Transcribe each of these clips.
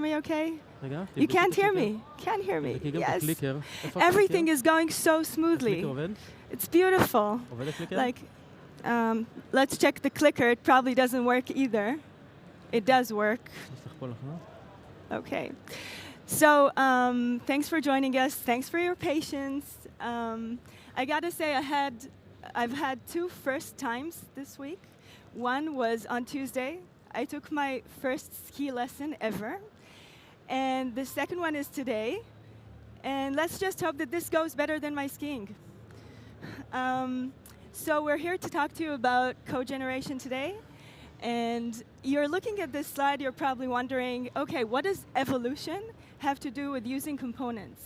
me okay? רגע, You can't hear תבדקי me. Can't hear me. תבדקי גם את Yes. הקליקר. איפה Everything הקליקר? is going so smoothly. הקליקר עובד? It's beautiful. עובד הקליקר? Like, let's check the clicker. It probably doesn't work either. It does work. יש לך פה לחנה? Okay. So thanks for joining us. Thanks for your patience. I got to say I've had two first times this week. One was on Tuesday. I took my first ski lesson ever. And the second one is today. And let's just hope that this goes better than my skiing. So we're here to talk to you about code generation today. And you're looking at this slide, you're probably wondering, okay, what does evolution have to do with using components?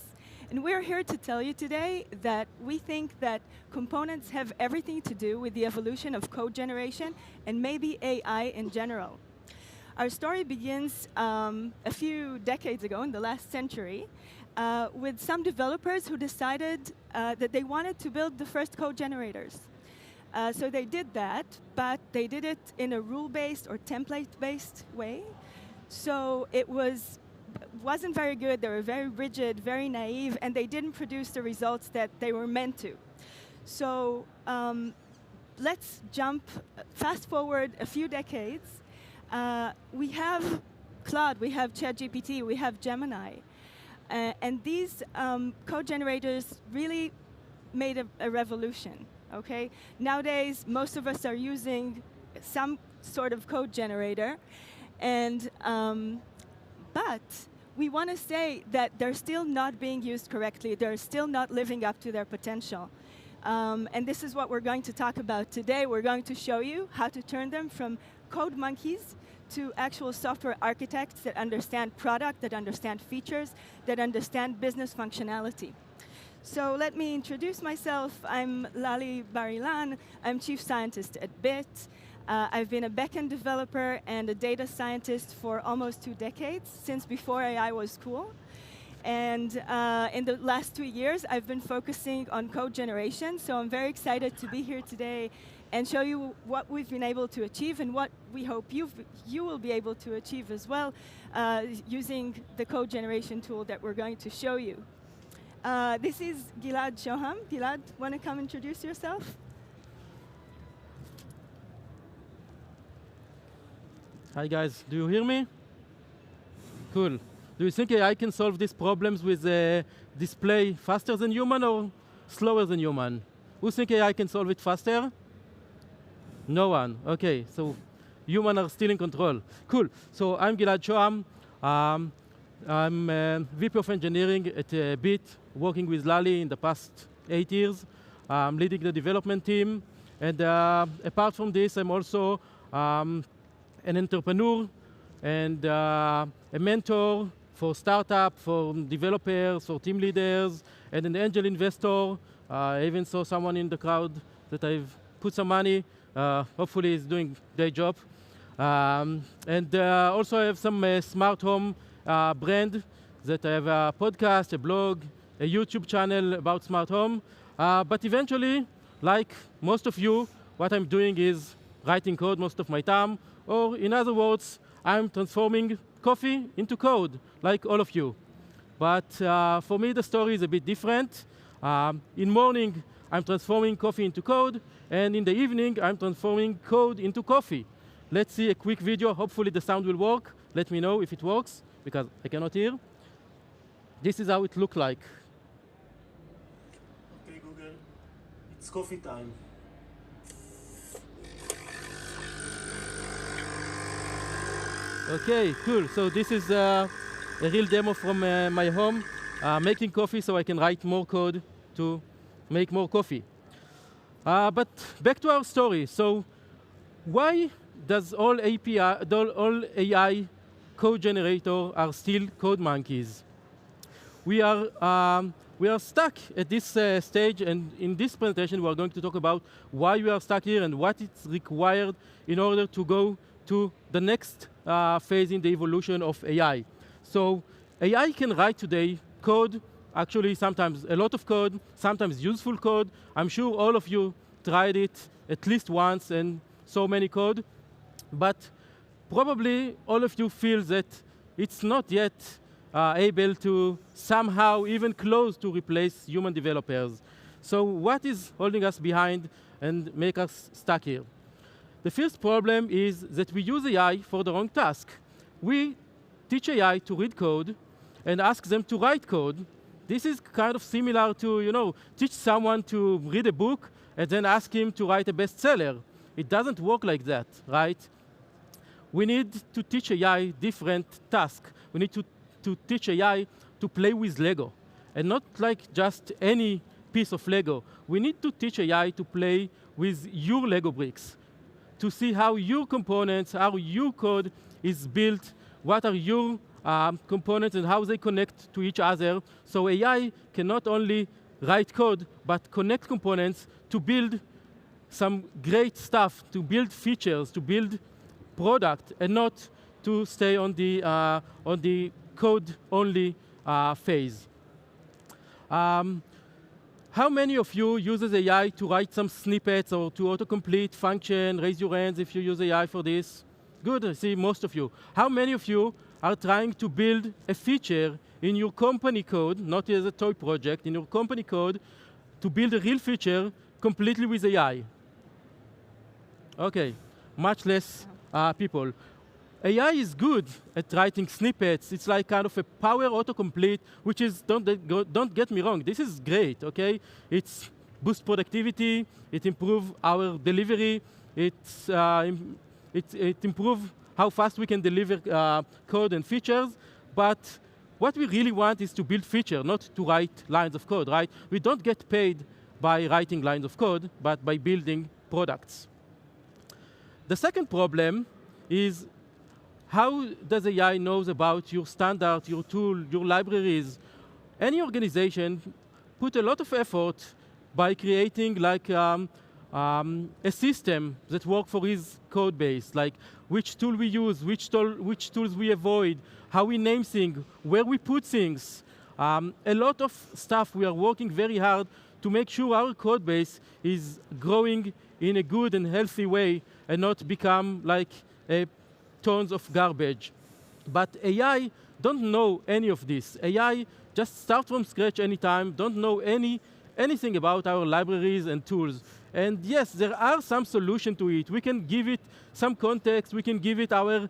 And we're here to tell you today that we think that components have everything to do with the evolution of code generation and maybe AI in general. Our story begins a few decades ago, in the last century, with some developers who decided that they wanted to build the first code generators. So they did that, but they did it in a rule-based or template-based way. So it wasn't very good. They were very rigid, very naive, and they didn't produce the results that they were meant to. So let's fast forward a few decades. We have Cloud, we have ChatGPT, we have Gemini. And these code generators really made a revolution. Okay? Nowadays, most of us are using some sort of code generator, and but we want to say that they're still not being used correctly. They're still not living up to their potential. And this is what we're going to talk about today. We're going to show you how to turn them from code monkeys to actual software architects that understand product, that understand features, that understand business functionality. So let me introduce myself. I'm Laly Bar-Ilan. I'm chief scientist at BIT. I've been a backend developer and a data scientist for almost 2 decades, since before AI was cool. And in the last 2 years, I've been focusing on code generation. So I'm very excited to be here today and show you what we've been able to achieve and what we hope you will be able to achieve as well using the code generation tool that we're going to show you. This is Gilad Shoham. Gilad, want to come introduce yourself? Hi guys, do you hear me? Cool. Do you think AI can solve these problems with display faster than human or slower than human? Who think AI can solve it faster? No one. Okay, so humans are still in control. Cool. So I'm Gilad Shoham. I'm VP of Engineering at BIT, working with Laly in the past 8 years. I'm leading the development team. And apart from this, I'm also an entrepreneur and a mentor for startups, for developers, for team leaders, and an angel investor. I even saw someone in the crowd that I've put some money. Hopefully he's doing their job. And also I have some smart home brand that I have a podcast, a blog, a YouTube channel about smart home. But eventually, like most of you, what I'm doing is writing code most of my time, or in other words, I'm transforming coffee into code, like all of you. But for me, the story is a bit different. In morning, I'm transforming coffee into code, and in the evening, I'm transforming code into coffee. Let's see a quick video. Hopefully the sound will work. Let me know if it works, because I cannot hear. This is how it looks like. Okay, Google, it's coffee time. Okay, cool. So this is a real demo from my home, making coffee so I can write more code to make more coffee. But back to our story. So why does all AI code generator are still code monkeys? We are stuck at this stage, and in this presentation we are going to talk about why we are stuck here and what is required in order to go to the next phase in the evolution of AI. So AI can write today code, actually sometimes a lot of code, sometimes useful code. I'm sure all of you tried it at least once and so many code. But probably all of you feel that it's not yet able to somehow even close to replace human developers. So what is holding us behind and make us stuck here? The first problem is that we use AI for the wrong task. We teach AI to read code and ask them to write code. This is kind of similar to, teach someone to read a book and then ask him to write a bestseller. It doesn't work like that, right? We need to teach AI different tasks. We need to teach AI to play with Lego, and not like just any piece of Lego. We need to teach AI to play with your Lego bricks, to see how your components, how your code is built, what are your components and how they connect to each other. So AI can not only write code, but connect components to build some great stuff, to build features, to build product, and not to stay on the code-only phase. How many of you uses AI to write some snippets or to autocomplete function? Raise your hands if you use AI for this. Good, I see most of you. How many of you are trying to build a feature in your company code, not as a toy project, in your company code, to build a real feature completely with AI? Okay, much less people. AI is good at writing snippets. It's like kind of a power autocomplete, which is, don't get me wrong, this is great, okay? It's boost productivity, it improve our delivery, it improve how fast we can deliver code and features, but what we really want is to build feature, not to write lines of code, right? We don't get paid by writing lines of code, but by building products. The second problem is, how does AI knows about your standard, your tool, your libraries? Any organization put a lot of effort by creating like a system that works for his code base, like which tool we use, which tools we avoid, how we name things, where we put things. A lot of stuff. We are working very hard to make sure our code base is growing in a good and healthy way and not become like tons of garbage. But AI don't know any of this. AI just start from scratch anytime, don't know anything about our libraries and tools. And yes, there are some solutions to it. We can give it some context, we can give it our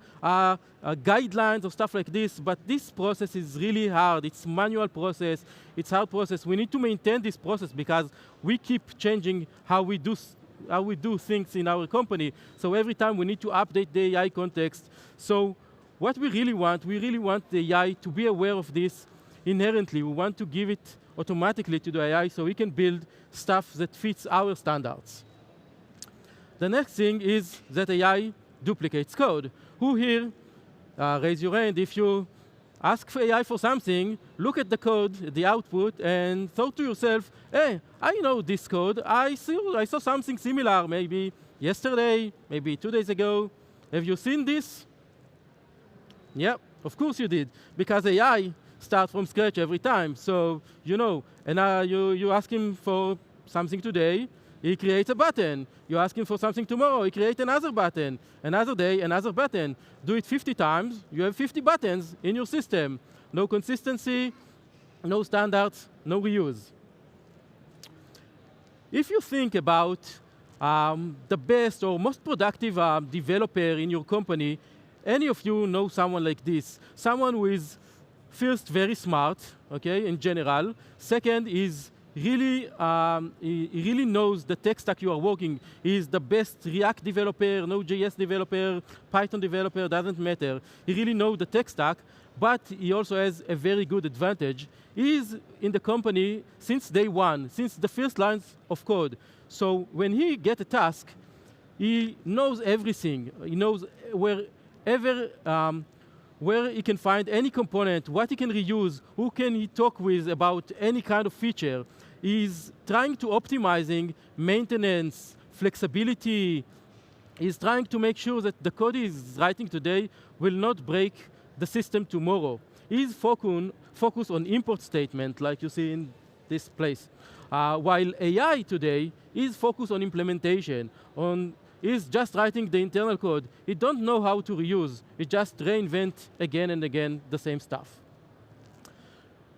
guidelines or stuff like this, but this process is really hard. It's a manual process, it's a hard process. We need to maintain this process because we keep changing how we do things in our company. So every time we need to update the AI context. So what we really want the AI to be aware of this inherently. We want to give it automatically to the AI so we can build stuff that fits our standards. The next thing is that AI duplicates code. Who here, raise your hand if you ask for AI for something, look at the code, the output, and thought to yourself, hey, I know this code. I saw something similar maybe yesterday, maybe 2 days ago. Have you seen this? Yeah, of course you did, because AI starts from scratch every time. So you know, and you ask him for something today, he creates a button. You ask him for something tomorrow, he creates another button. Another day, another button. Do it 50 times, you have 50 buttons in your system. No consistency, no standards, no reuse. If you think about the best or most productive developer in your company, any of you know someone like this? Someone who is first very smart, okay, in general. Second is really, he really knows the tech stack you are working. He is the best React developer, Node.js developer, Python developer, doesn't matter. He really knows the tech stack, but he also has a very good advantage. He is in the company since day one, since the first lines of code. So when he gets a task, he knows everything. He knows where he can find any component, what he can reuse, who can he talk with about any kind of feature. He's trying to optimizing maintenance, flexibility. He's trying to make sure that the code he's writing today will not break the system tomorrow. He's focused on import statement, like you see in this place. While AI today is focused on implementation, on is just writing the internal code. It don't know how to reuse. It just reinvent again and again the same stuff.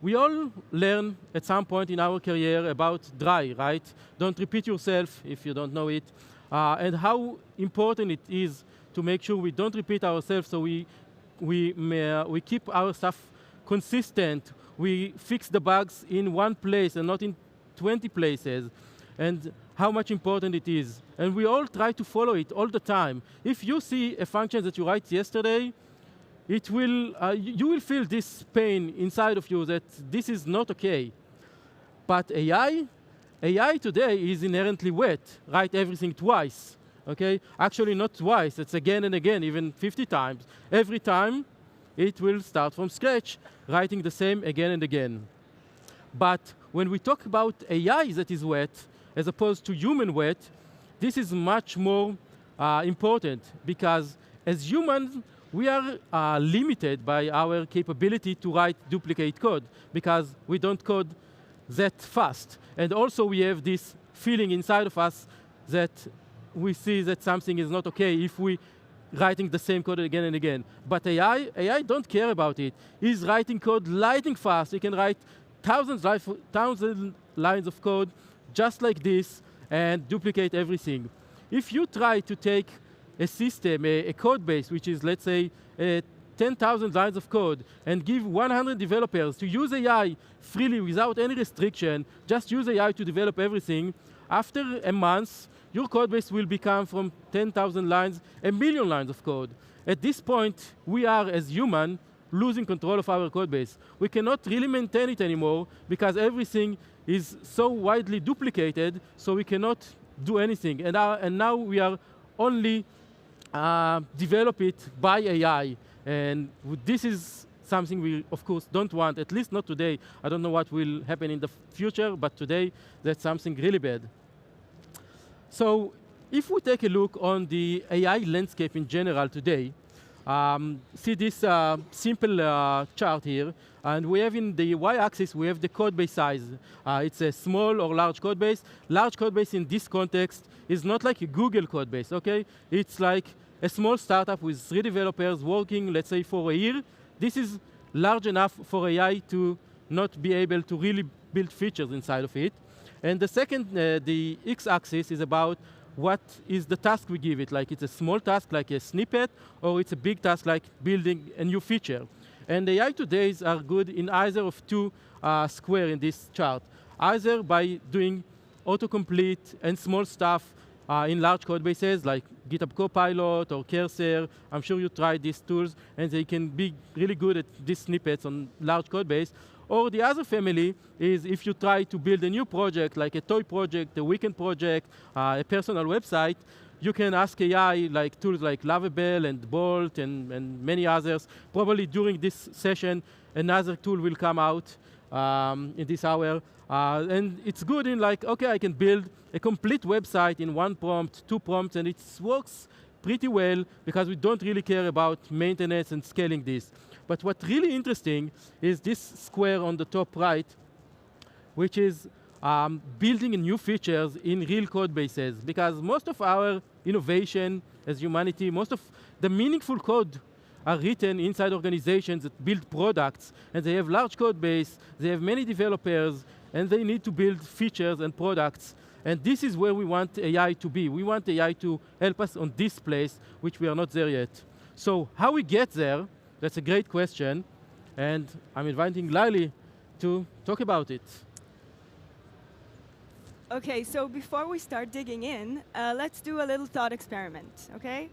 We all learn at some point in our career about DRY, right? Don't repeat yourself if you don't know it, and how important it is to make sure we don't repeat ourselves, so we keep our stuff consistent. We fix the bugs in one place and not in 20 places, and how much important it is. And we all try to follow it all the time. If you see a function that you write yesterday, it will, you will feel this pain inside of you that this is not okay. But AI today is inherently wet, write everything twice, okay? Actually not twice, it's again and again, even 50 times. Every time, it will start from scratch, writing the same again and again. But when we talk about AI that is wet, as opposed to human wet, this is much more important, because as humans, we are limited by our capability to write duplicate code, because we don't code that fast. And also we have this feeling inside of us that we see that something is not okay if we writing the same code again and again. But AI don't care about it. He's writing code lightning fast. He can write thousands lines of code just like this and duplicate everything. If you try to take a system, a code base, which is, let's say, 10,000 lines of code, and give 100 developers to use AI freely without any restriction, just use AI to develop everything, after a month, your code base will become from 10,000 lines, 1,000,000 lines of code. At this point, we are, as human, losing control of our code base. We cannot really maintain it anymore because everything is so widely duplicated, so we cannot do anything. And now we are only develop it by AI. And this is something we, of course, don't want, at least not today. I don't know what will happen in the future, but today, that's something really bad. So if we take a look on the AI landscape in general today, see this simple chart here, and we have in the y-axis, we have the code base size. It's a small or large code base. Large code base in this context is not like a Google code base, okay? It's like a small startup with 3 developers working, let's say, for a year. This is large enough for AI to not be able to really build features inside of it. And the second, the x-axis is about what is the task we give it. Like it's a small task, like a snippet, or it's a big task, like building a new feature. And AI today are good in either of 2 square in this chart. Either by doing autocomplete and small stuff in large code bases, like GitHub Copilot or Cursor. I'm sure you tried these tools, and they can be really good at these snippets on large code base. Or the other family is if you try to build a new project, like a toy project, a weekend project, a personal website, you can ask AI, like tools like Lovable and Bolt and many others. Probably during this session, another tool will come out in this hour. And it's good in like, okay, I can build a complete website in 1 prompt, 2 prompts, and it works pretty well because we don't really care about maintenance and scaling this. But what's really interesting is this square on the top right, which is building new features in real code bases. Because most of our innovation as humanity, most of the meaningful code are written inside organizations that build products, and they have large code base, they have many developers, and they need to build features and products. And this is where we want AI to be. We want AI to help us on this place, which we are not there yet. So how we get there, that's a great question. And I'm inviting Laly to talk about it. Okay, so before we start digging in, let's do a little thought experiment, okay?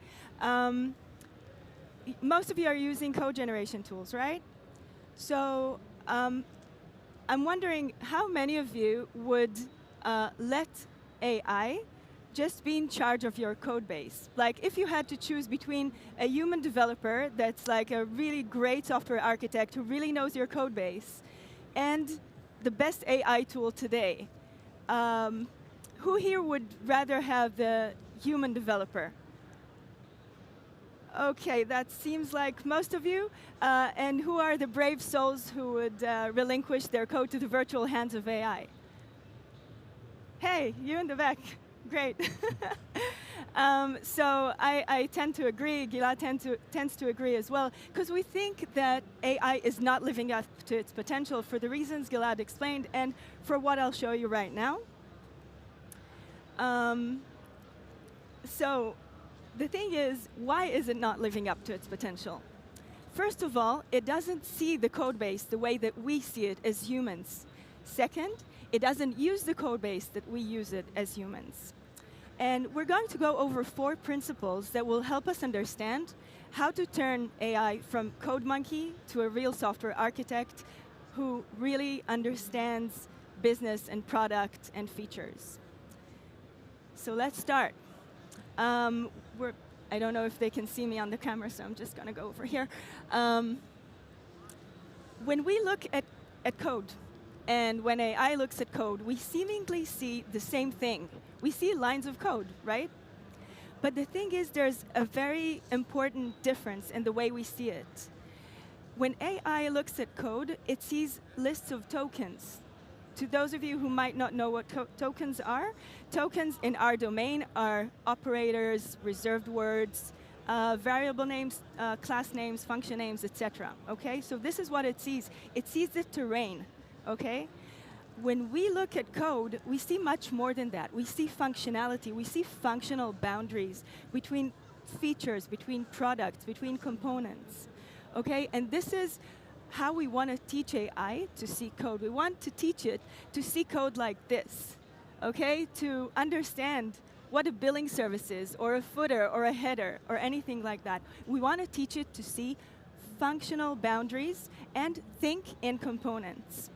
Most of you are using code generation tools, right? So I'm wondering how many of you would let AI just be in charge of your code base. Like if you had to choose between a human developer that's like a really great software architect who really knows your code base and the best AI tool today, who here would rather have the human developer? Okay, that seems like most of you. And who are the brave souls who would relinquish their code to the virtual hands of AI? Hey, you in the back. Great. So I tend to agree, Gilad tends to agree as well, because we think that AI is not living up to its potential for the reasons Gilad explained and for what I'll show you right now. So the thing is, why is it not living up to its potential? First of all, it doesn't see the code base the way that we see it as humans. Second, it doesn't use the code base that we use it as humans. And we're going to go over 4 principles that will help us understand how to turn AI from code monkey to a real software architect who really understands business and product and features. So let's start. I don't know if they can see me on the camera, so I'm just going to go over here. When we look at code, and when AI looks at code, we seemingly see the same thing. We see lines of code, right? But the thing is, there's a very important difference in the way we see it. When AI looks at code, it sees lists of tokens. To those of you who might not know what tokens in our domain are operators, reserved words, variable names, class names, function names, etc. Okay, so this is what it sees. It sees the terrain. Okay, when we look at code, we see much more than that. We see functionality. We see functional boundaries between features, between products, between components. Okay, and this is how we want to teach AI to see code. We want to teach it to see code like this, okay? To understand what a billing service is, or a footer, or a header, or anything like that. We want to teach it to see functional boundaries and think in components.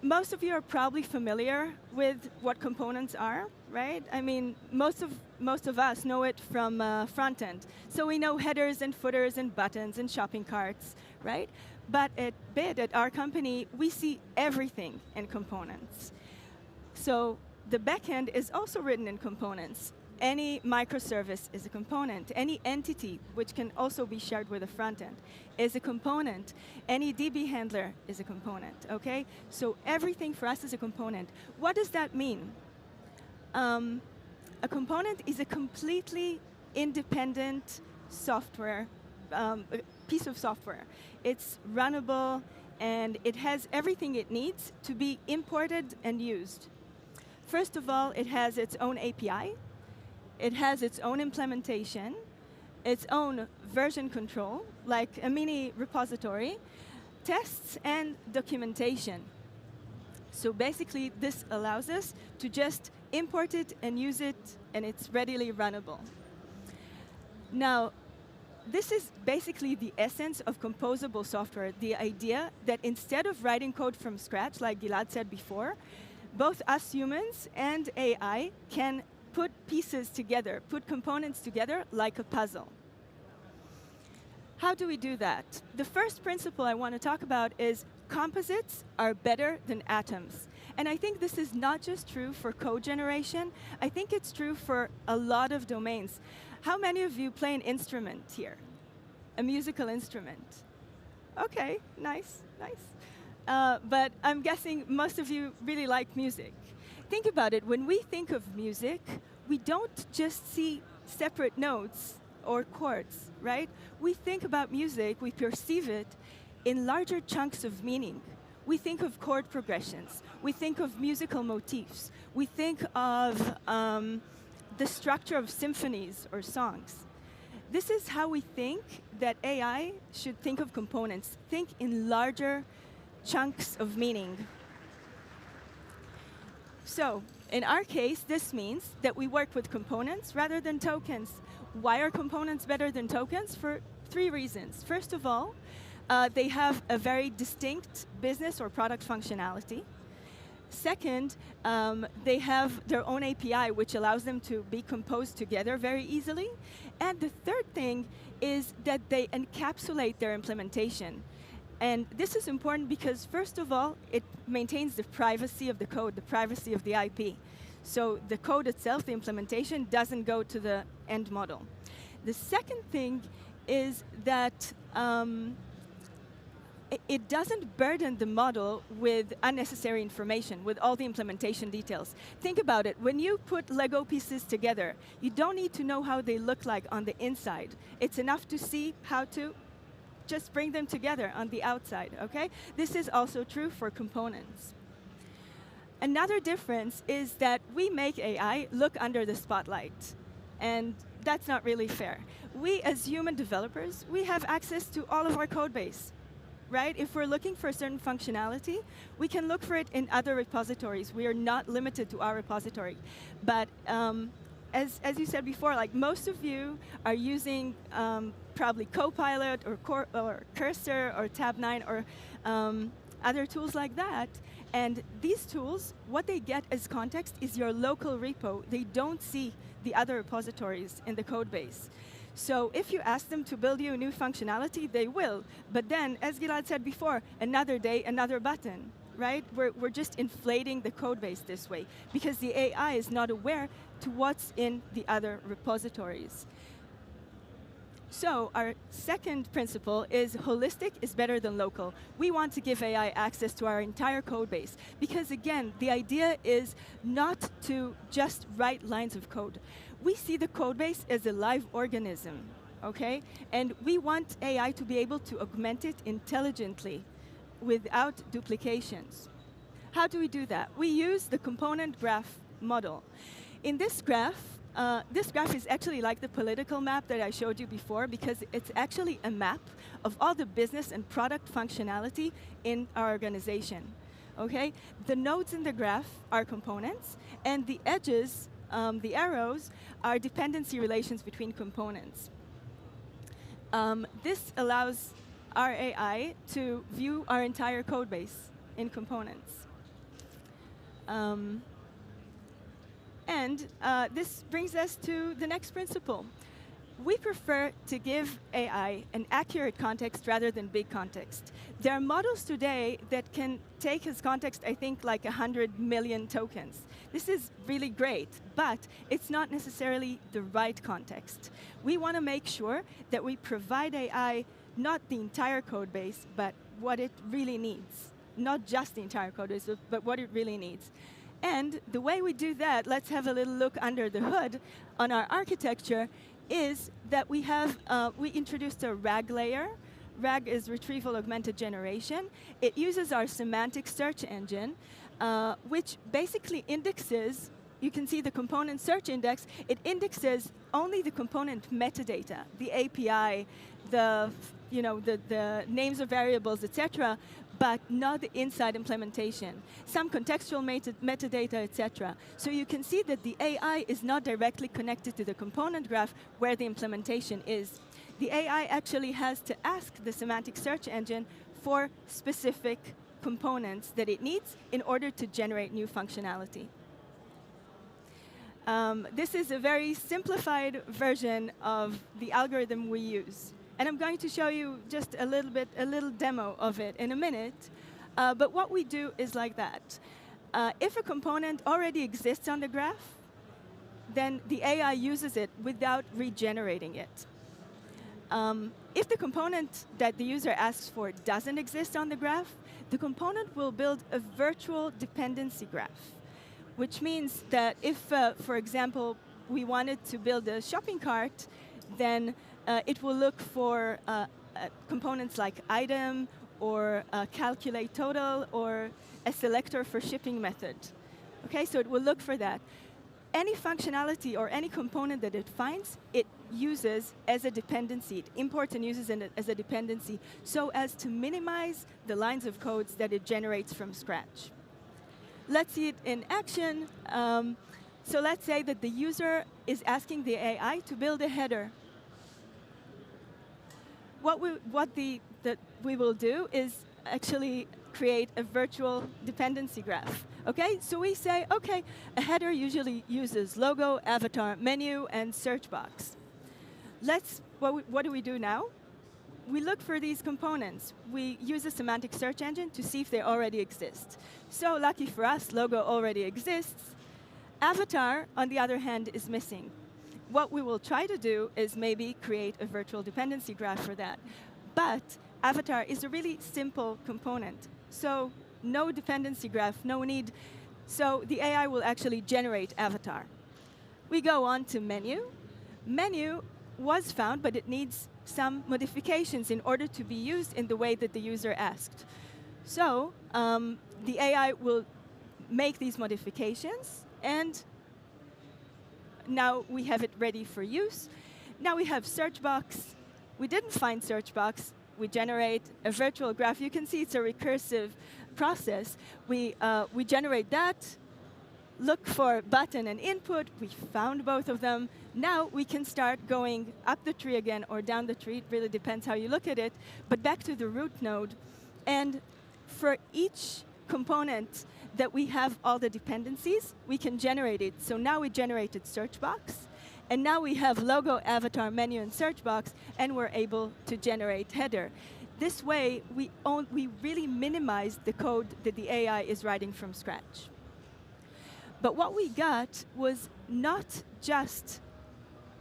Most of you are probably familiar with what components are, right? I mean, most of us know it from Frontend. So we know headers and footers and buttons and shopping carts, right? But at BID, at our company, we see everything in components. So the backend is also written in components. Any microservice is a component. Any entity, which can also be shared with a frontend, is a component. Any DB handler is a component, okay? So everything for us is a component. What does that mean? A component is a completely independent software, piece of software. It's runnable, and it has everything it needs to be imported and used. First of all, it has its own API. It has its own implementation, its own version control, like a mini repository, tests, and documentation. So basically, this allows us to just import it and use it, and it's readily runnable. Now, this is basically the essence of composable software, the idea that instead of writing code from scratch, like Gilad said before, both us humans and AI can put pieces together, put components together like a puzzle. How do we do that? The first principle I want to talk about is composites are better than atoms. And I think this is not just true for code generation. I think it's true for a lot of domains. How many of you play an instrument here? A musical instrument? OK, nice, nice. But I'm guessing most of you really like music. Think about it. When we think of music, we don't just see separate notes or chords, right? We think about music, we perceive it in larger chunks of meaning. We think of chord progressions. We think of musical motifs. We think of the structure of symphonies or songs. This is how we think that AI should think of components. Think in larger chunks of meaning. So, in our case, this means that we work with components rather than tokens. Why are components better than tokens? For 3 reasons. First of all, they have a very distinct business or product functionality. Second, they have their own API, which allows them to be composed together very easily. And the third thing is that they encapsulate their implementation. And this is important because, first of all, it maintains the privacy of the code, the privacy of the IP. So the code itself, the implementation, doesn't go to the end model. The second thing is that it doesn't burden the model with unnecessary information, with all the implementation details. Think about it. When you put Lego pieces together, you don't need to know how they look like on the inside. It's enough to see how to just bring them together on the outside, okay? This is also true for components. Another difference is that we make AI look under the spotlight. And that's not really fair. We, as human developers, we have access to all of our code base. Right? If we're looking for a certain functionality, we can look for it in other repositories. We are not limited to our repository. But as you said before, like most of you are using probably Copilot or Cursor or Tab9 or other tools like that. And these tools, what they get as context is your local repo. They don't see the other repositories in the code base. So if you ask them to build you a new functionality, they will. But then, as Gilad said before, another day, another button, right? We're just inflating the code base this way because the AI is not aware to what's in the other repositories. So our second principle is holistic is better than local. We want to give AI access to our entire code base because, again, the idea is not to just write lines of code. We see the code base as a live organism, okay? And we want AI to be able to augment it intelligently without duplications. How do we do that? We use the component graph model. In this graph is actually like the political map that I showed you before because it's actually a map of all the business and product functionality in our organization, okay? The nodes in the graph are components, and the edges, the arrows, are dependency relations between components. This allows our AI to view our entire code base in components. And this brings us to the next principle. We prefer to give AI an accurate context rather than big context. There are models today that can take as context, I think, like 100 million tokens. This is really great, but it's not necessarily the right context. We want to make sure that we provide AI not the entire code base, but what it really needs. Not just the entire code base, but what it really needs. And the way we do that, let's have a little look under the hood on our architecture, is that we have, we introduced a RAG layer. RAG is Retrieval Augmented Generation. It uses our semantic search engine, which basically indexes, you can see the component search index, it indexes only the component metadata, the API, the names of variables, etc., but not the inside implementation, some contextual metadata, etc. So you can see that the AI is not directly connected to the component graph where the implementation is. The AI actually has to ask the semantic search engine for specific components that it needs in order to generate new functionality. This is a very simplified version of the algorithm we use. And I'm going to show you just a little demo of it in a minute. But what we do is like that. If a component already exists on the graph, then the AI uses it without regenerating it. If the component that the user asks for doesn't exist on the graph, the component will build a virtual dependency graph, which means that if, for example, we wanted to build a shopping cart, then it will look for components like item or calculate total or a selector for shipping method. Okay, so it will look for that. Any functionality or any component that it finds, it uses as a dependency. It imports and uses it as a dependency so as to minimize the lines of codes that it generates from scratch. Let's see it in action. So let's say that the user is asking the AI to build a header. What we will do is actually create a virtual dependency graph. Okay, so we say, okay, a header usually uses logo, avatar, menu, and search box. What do we do now? We look for these components. We use a semantic search engine to see if they already exist. So lucky for us, logo already exists. Avatar, on the other hand, is missing. What we will try to do is maybe create a virtual dependency graph for that. But avatar is a really simple component. So no dependency graph, no need. So the AI will actually generate avatar. We go on to menu. Menu was found, but it needs some modifications in order to be used in the way that the user asked. So the AI will make these modifications, and now we have it ready for use. Now we have search box. We didn't find search box. We generate a virtual graph. You can see it's a recursive process. We generate that, look for button and input. We found both of them. Now we can start going up the tree again or down the tree. It really depends how you look at it. But back to the root node. And for each component that we have all the dependencies, we can generate it. So now we generated search box. And now we have logo, avatar, menu, and search box, and we're able to generate header. This way, we really minimize the code that the AI is writing from scratch. But what we got was not just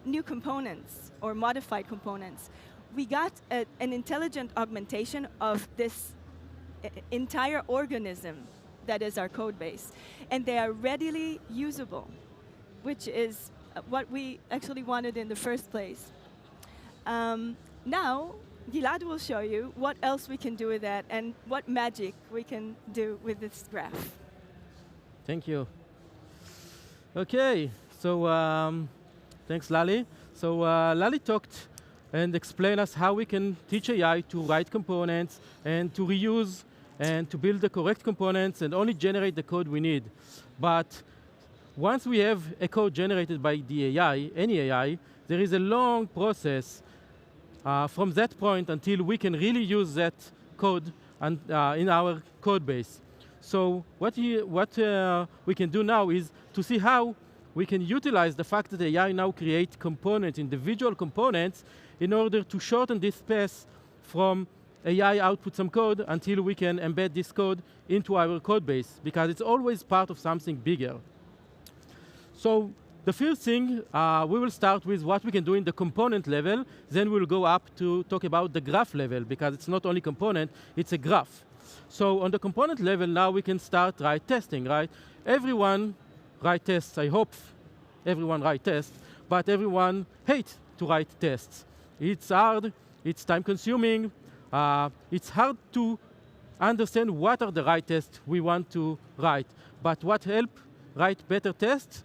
new components or modified components. We got an intelligent augmentation of this entire organism that is our code base. And they are readily usable, which is what we actually wanted in the first place. Now, Gilad will show you what else we can do with that and what magic we can do with this graph. Thank you. OK, so thanks, Laly. So Laly talked and explained us how we can teach AI to write components and to reuse and to build the correct components and only generate the code we need. But once we have a code generated by the AI, any AI, there is a long process from that point until we can really use that code in our code base. So what we can do now is to see how we can utilize the fact that AI now create components, individual components, in order to shorten this path from AI output some code until we can embed this code into our code base, because it's always part of something bigger. So the first thing, we will start with what we can do in the component level. Then we'll go up to talk about the graph level, because it's not only component, it's a graph. So on the component level, now we can start write testing, right? Everyone write tests. I hope everyone write tests, but everyone hates to write tests. It's hard, it's time-consuming, it's hard to understand what are the right tests we want to write. But what helps write better tests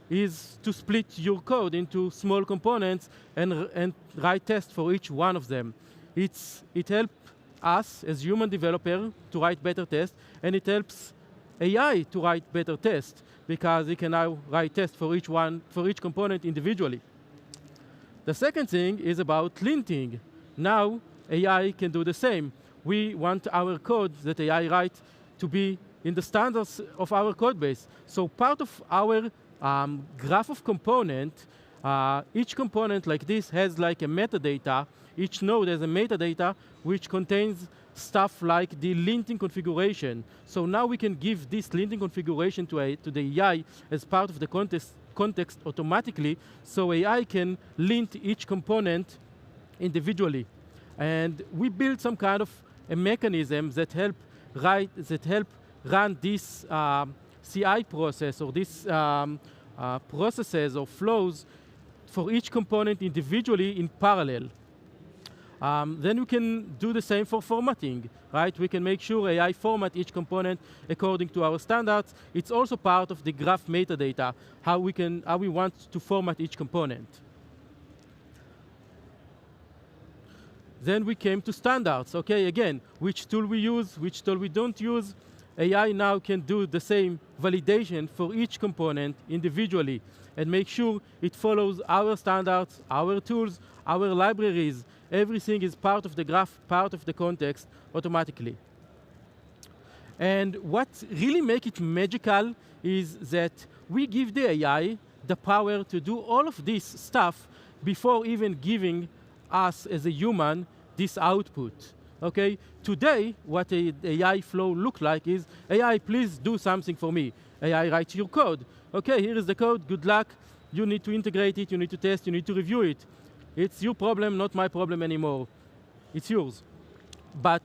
is to split your code into small components and write tests for each one of them. It helps us as human developer to write better tests, and it helps AI to write better tests, because it can now write tests for each component individually. The second thing is about linting. Now AI can do the same. We want our code that AI writes to be in the standards of our code base. So part of our graph of component, each component like this has like a metadata. Each node has a metadata which contains stuff like the linting configuration. So now we can give this linting configuration to the AI as part of the context automatically, so AI can lint each component individually. And we built some kind of a mechanism that help run this CI process, or this processes or flows for each component individually in parallel. Then we can do the same for formatting, right? We can make sure AI format each component according to our standards. It's also part of the graph metadata, how we want to format each component. Then we came to standards. Okay, again, which tool we use, which tool we don't use. AI now can do the same validation for each component individually and make sure it follows our standards, our tools, our libraries. Everything is part of the graph, part of the context automatically. And what really makes it magical is that we give the AI the power to do all of this stuff before even giving us as a human this output. Okay? Today, what the AI flow look like is, AI, please do something for me. AI writes your code. Okay, here is the code, good luck. You need to integrate it, you need to test, you need to review it. It's your problem, not my problem anymore. It's yours. But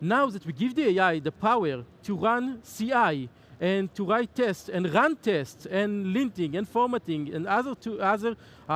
now that we give the AI the power to run CI and to write tests and run tests and linting and formatting and other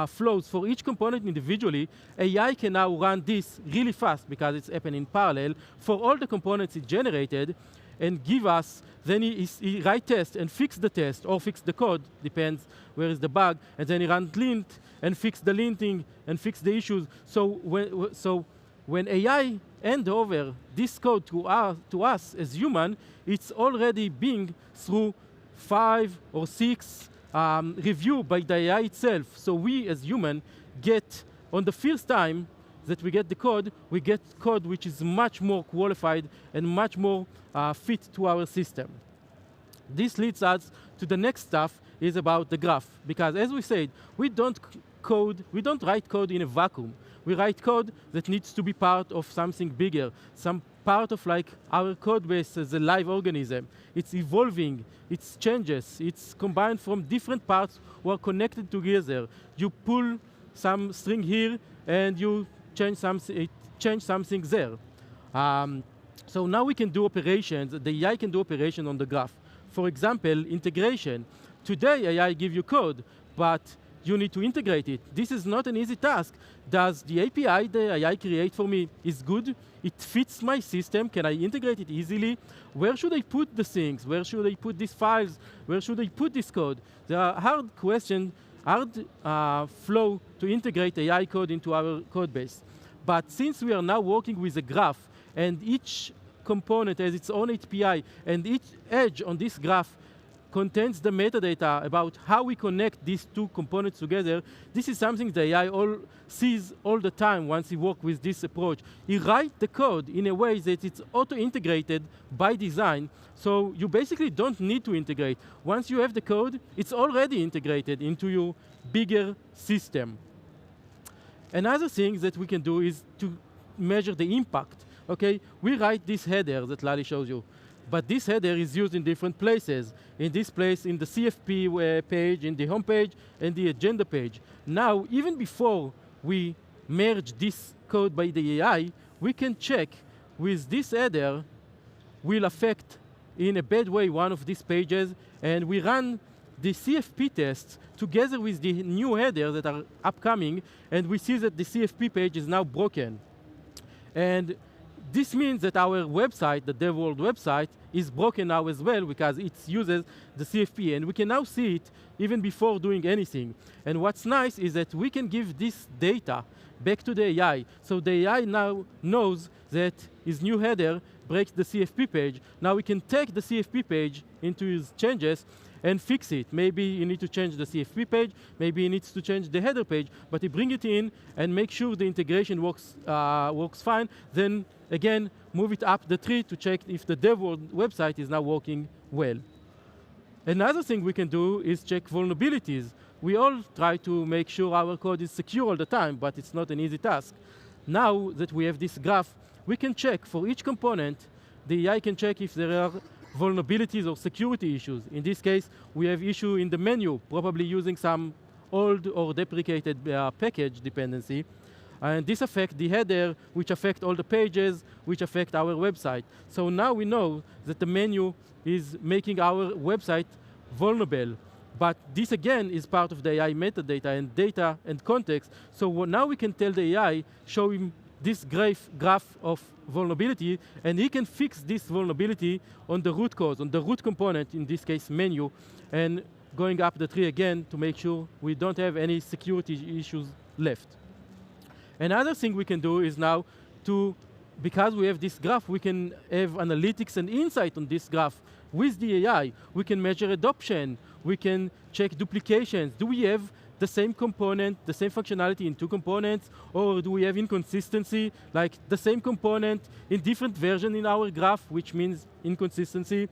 flows for each component individually, AI can now run this really fast because it's happening in parallel for all the components it generated and give us, then he write test and fix the test or fix the code, depends where is the bug, and then he run lint and fix the linting and fix the issues. So when AI hand over this code to us as human, it's already being through 5 or 6 review by the AI itself. So we as human get, on the first time that we get the code, we get code which is much more qualified and much more fit to our system. This leads us to the next stuff is about the graph. Because as we said, we don't write code in a vacuum. We write code that needs to be part of something bigger, some part of like our code base as a live organism. It's evolving, it's changes, it's combined from different parts who are connected together. You pull some string here and you change something there. So now we can do operations, the AI can do operation on the graph. For example, integration. Today AI give you code, but you need to integrate it. This is not an easy task. Does the API the AI create for me is good? It fits my system. Can I integrate it easily? Where should I put the things? Where should I put these files? Where should I put this code? There are hard questions, hard flow to integrate AI code into our code base. But since we are now working with a graph, and each component has its own API, and each edge on this graph contains the metadata about how we connect these two components together, this is something the AI sees all the time once he works with this approach. He writes the code in a way that it's auto-integrated by design, so you basically don't need to integrate. Once you have the code, it's already integrated into your bigger system. Another thing that we can do is to measure the impact. Okay, we write this header that Laly shows you, but this header is used in different places. In this place, in the CFP page, in the home page, and the agenda page. Now, even before we merge this code by the AI, we can check with this header will affect in a bad way one of these pages, and we run the CFP tests together with the new headers that are upcoming, and we see that the CFP page is now broken. And this means that our website, the Devworld website, is broken now as well because it uses the CFP. And we can now see it even before doing anything. And what's nice is that we can give this data back to the AI. So the AI now knows that his new header breaks the CFP page. Now we can take the CFP page into his changes and fix it. Maybe you need to change the CFP page, maybe he needs to change the header page, but he bring it in and make sure the integration works fine. Then again, move it up the tree to check if the Devworld website is now working well. Another thing we can do is check vulnerabilities. We all try to make sure our code is secure all the time, but it's not an easy task. Now that we have this graph, we can check for each component, the AI can check if there are vulnerabilities or security issues. In this case, we have issue in the menu, probably using some old or deprecated package dependency. And this affects the header, which affect all the pages, which affect our website. So now we know that the menu is making our website vulnerable. But this, again, is part of the AI metadata and data and context. So now we can tell the AI, show him this graph of vulnerability, and he can fix this vulnerability on the root cause, on the root component, in this case menu, and going up the tree again to make sure we don't have any security issues left. Another thing we can do is now because we have this graph, we can have analytics and insight on this graph with the AI. We can measure adoption, we can check duplications. Do we have the same component, the same functionality in two components, or do we have inconsistency, like the same component in different version in our graph, which means inconsistency?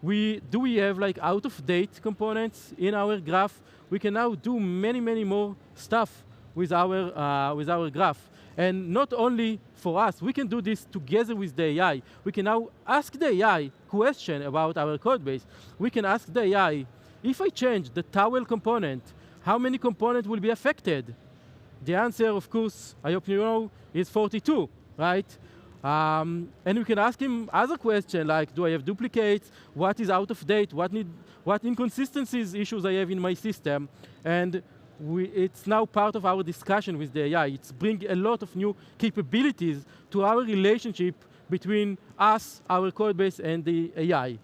Do we have like out-of-date components in our graph? We can now do many, many more stuff with our graph. And not only for us, we can do this together with the AI. We can now ask the AI question about our code base. We can ask the AI, if I change the towel component, how many components will be affected? The answer, of course, I hope you know, is 42, right? And we can ask him other questions like, do I have duplicates? What is out of date? What inconsistencies, issues I have in my system? And it's now part of our discussion with the AI. It's bringing a lot of new capabilities to our relationship between us, our code base, and the AI.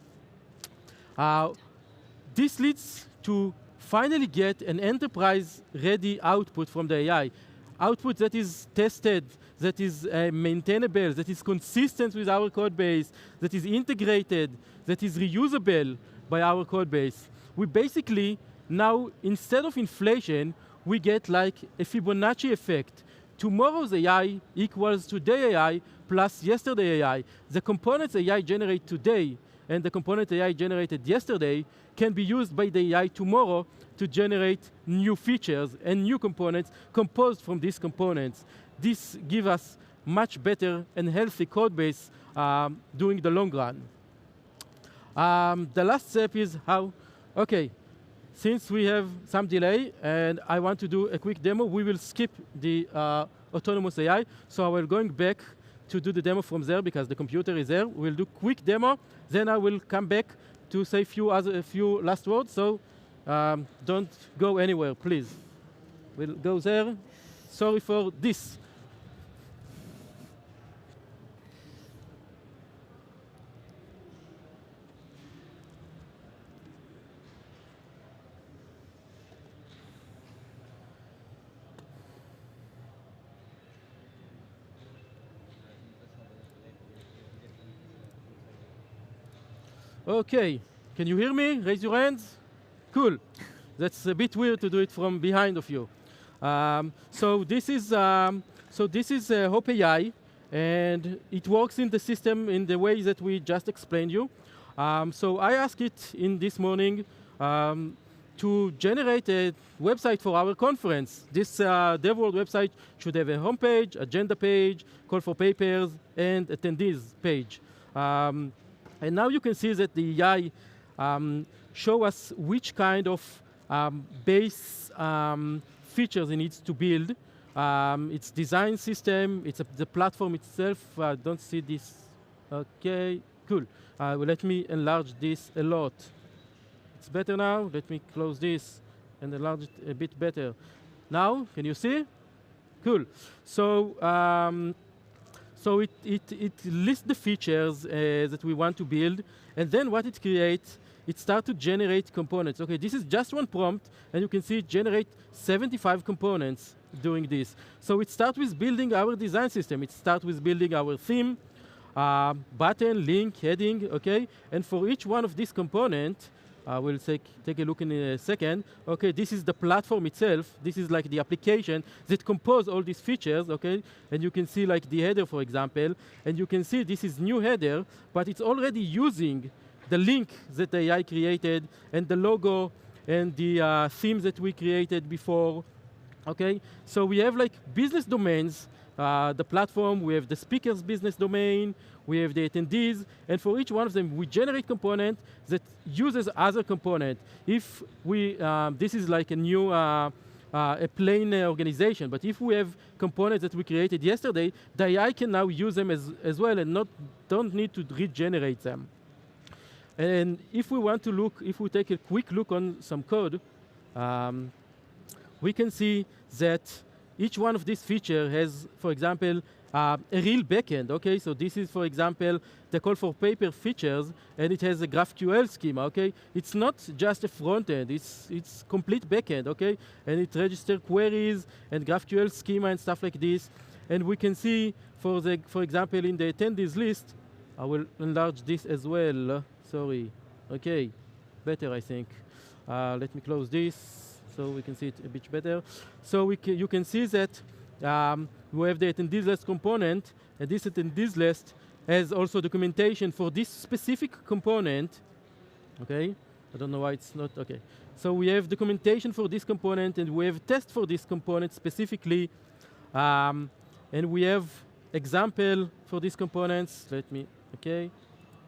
This leads to finally get an enterprise-ready output from the AI. Output that is tested, that is maintainable, that is consistent with our code base, that is integrated, that is reusable by our code base. We basically, now, instead of inflation, we get like a Fibonacci effect. Tomorrow's AI equals today AI plus yesterday AI. The components AI generate today and the component AI generated yesterday can be used by the AI tomorrow to generate new features and new components composed from these components. This gives us much better and healthy code base during the long run. The last step is how, okay, since we have some delay and I want to do a quick demo, we will skip the autonomous AI. So I will going back to do the demo from there because the computer is there. We'll do quick demo, then I will come back to say a few last words. So don't go anywhere, please. We'll go there. Sorry for this. Okay, can you hear me? Raise your hands. Cool. That's a bit weird to do it from behind of you. So this is Hope AI, and it works in the system in the way that we just explained you. So I asked it in this morning to generate a website for our conference. This Devworld website should have a homepage, agenda page, call for papers, and attendees page. And now you can see that the AI show us which kind of base features it needs to build. Its design system, it's the platform itself. Don't see this. Okay, cool. Well, let me enlarge this a lot. It's better now. Let me close this and enlarge it a bit better. Now, can you see? Cool. So, so it lists the features that we want to build, and then what it creates, it starts to generate components. Okay, this is just one prompt, and you can see it generate 75 components doing this. So it starts with building our design system. It starts with building our theme, button, link, heading, okay? And for each one of these components, we'll take a look in a second. Okay, this is the platform itself. This is like the application that compose all these features, okay? And you can see like the header, for example, and you can see this is new header, but it's already using the link that the AI created and the logo and the themes that we created before, okay? So we have like business domains, the platform, we have the speaker's business domain, we have the attendees, and for each one of them, we generate component that uses other component. If we, this is like a new, a plain organization, but if we have components that we created yesterday, the AI can now use them as well and don't need to regenerate them. And if we want to look, if we take a quick look on some code, we can see that each one of these features has, for example, a real backend, okay? So this is, for example, the call for paper features, and it has a GraphQL schema, okay? It's not just a front end, it's complete backend, okay? And it registers queries and GraphQL schema and stuff like this. And we can see, for example, in the attendees list, I will enlarge this as well. Sorry. Okay, better, I think. Let me close this so we can see it a bit better. So you can see that we have the attendees list component, and this attendees list has also documentation for this specific component. Okay, I don't know why it's not, okay. So we have documentation for this component, and we have test for this component specifically, and we have example for these components. Let me, okay.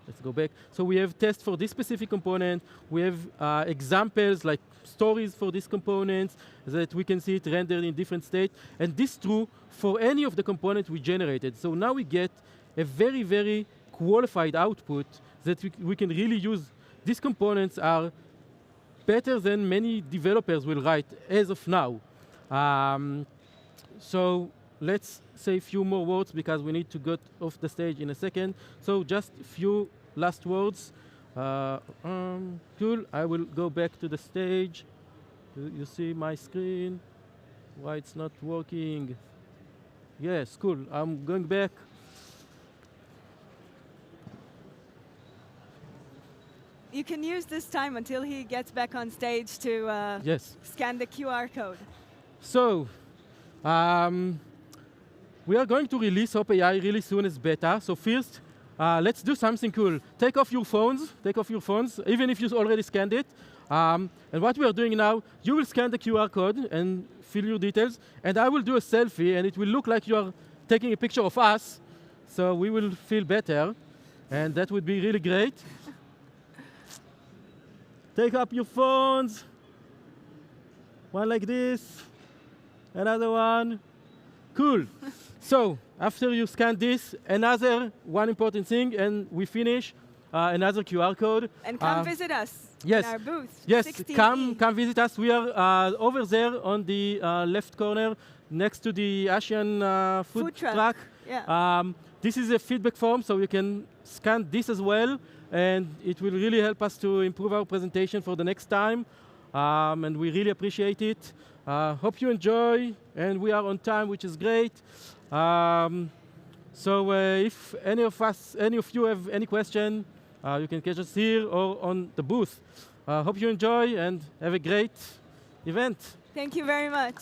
Let's go back. So we have tests for this specific component. We have examples like stories for these components that we can see it rendered in different states. And this is true for any of the components we generated. So now we get a very, very qualified output that we can really use. These components are better than many developers will write as of now. So let's say a few more words because we need to get off the stage in a second. So just a few last words. Cool, I will go back to the stage. You see my screen? Why it's not working? Yes, cool, I'm going back. You can use this time until he gets back on stage to Yes. scan the QR code. So, we are going to release OpenAI really soon as beta. So first, let's do something cool. Take off your phones, even if you already scanned it. And what we are doing now, you will scan the QR code and fill your details, and I will do a selfie, and it will look like you are taking a picture of us, so we will feel better, and that would be really great. Take up your phones. One like this, another one. Cool. So after you scan this, another one important thing, and we finish, another QR code. And come visit us yes. in our booth. Yes, 16E. come visit us. We are over there on the left corner, next to the IIan food truck. Yeah. This is a feedback form, so you can scan this as well, and it will really help us to improve our presentation for the next time. And we really appreciate it. Hope you enjoy, and we are on time, which is great. So if any of you have any question, you can catch us here or on the booth. Hope you enjoy and have a great event. Thank you very much.